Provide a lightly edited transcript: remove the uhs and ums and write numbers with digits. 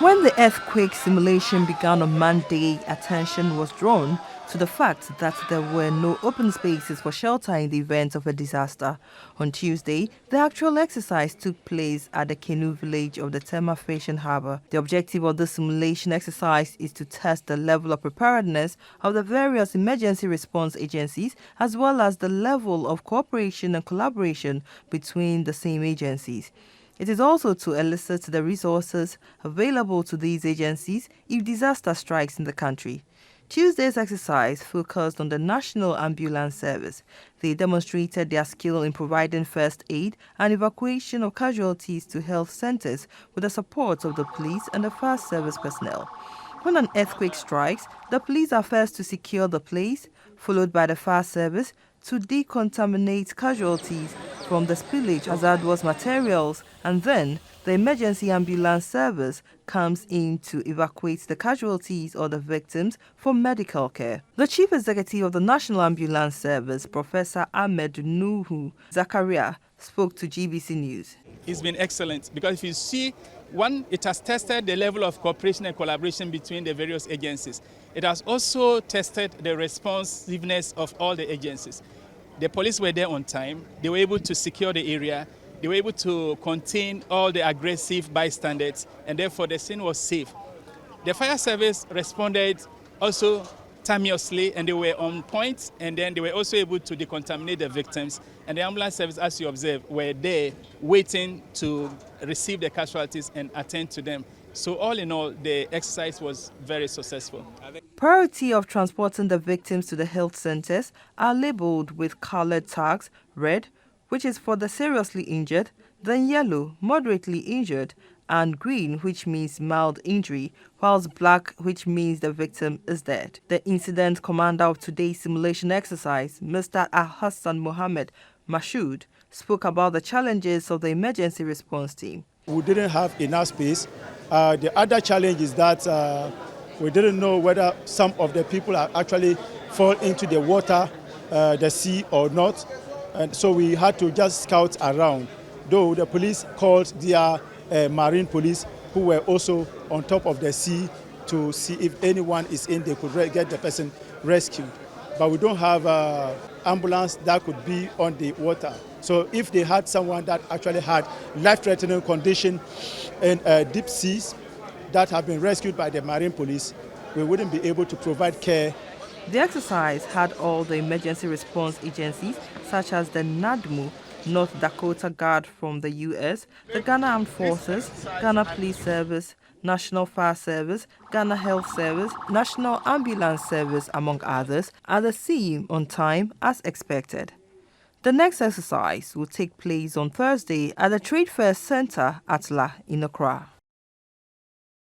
When the earthquake simulation began on Monday, attention was drawn to the fact that there were no open spaces for shelter in the event of a disaster. On Tuesday, the actual exercise took place at the canoe village of the Tema fishing harbour. The objective of the simulation exercise is to test the level of preparedness of the various emergency response agencies as well as the level of cooperation and collaboration between the same agencies. It is also to elicit the resources available to these agencies if disaster strikes in the country. Tuesday's exercise focused on the National Ambulance Service. They demonstrated their skill in providing first aid and evacuation of casualties to health centers with the support of the police and the fire service personnel. When an earthquake strikes, the police are first to secure the place, followed by the fire service to decontaminate casualties from the spillage of hazardous materials, and then the emergency ambulance service comes in to evacuate the casualties or the victims for medical care. The Chief Executive of the National Ambulance Service, Professor Ahmed Nuhu Zakaria, spoke to GBC News. It's been excellent because if you see, one, it has tested the level of cooperation and collaboration between the various agencies. It has also tested the responsiveness of all the agencies. The police were there on time. They were able to secure the area. They were able to contain all the aggressive bystanders, and therefore the scene was safe. The fire service responded also timeously, and they were on point, and then they were also able to decontaminate the victims. And the ambulance service, as you observe, were there waiting to receive the casualties and attend to them. So all in all, the exercise was very successful. Priority of transporting the victims to the health centers are labeled with colored tags: red, which is for the seriously injured, then yellow, moderately injured, and green, which means mild injury, whilst black, which means the victim is dead. The incident commander of today's simulation exercise, Mr. Al-Hassan Mohammed Mashoud, spoke about the challenges of the emergency response team. We didn't have enough space. The other challenge is that we didn't know whether some of the people are actually fall into the water, the sea or not. And so we had to just scout around, though the police called their marine police, who were also on top of the sea, to see if anyone is in, they could get the person rescued. But we don't have an ambulance that could be on the water. So if they had someone that actually had life-threatening condition in deep seas that have been rescued by the marine police, we wouldn't be able to provide care. The exercise had all the emergency response agencies, such as the NADMO, North Dakota Guard from the U.S., the Ghana Armed Forces, Ghana Police Service, National Fire Service, Ghana Health Service, National Ambulance Service, among others, at the scene on time as expected. The next exercise will take place on Thursday at the Trade Fair Center at La in Accra.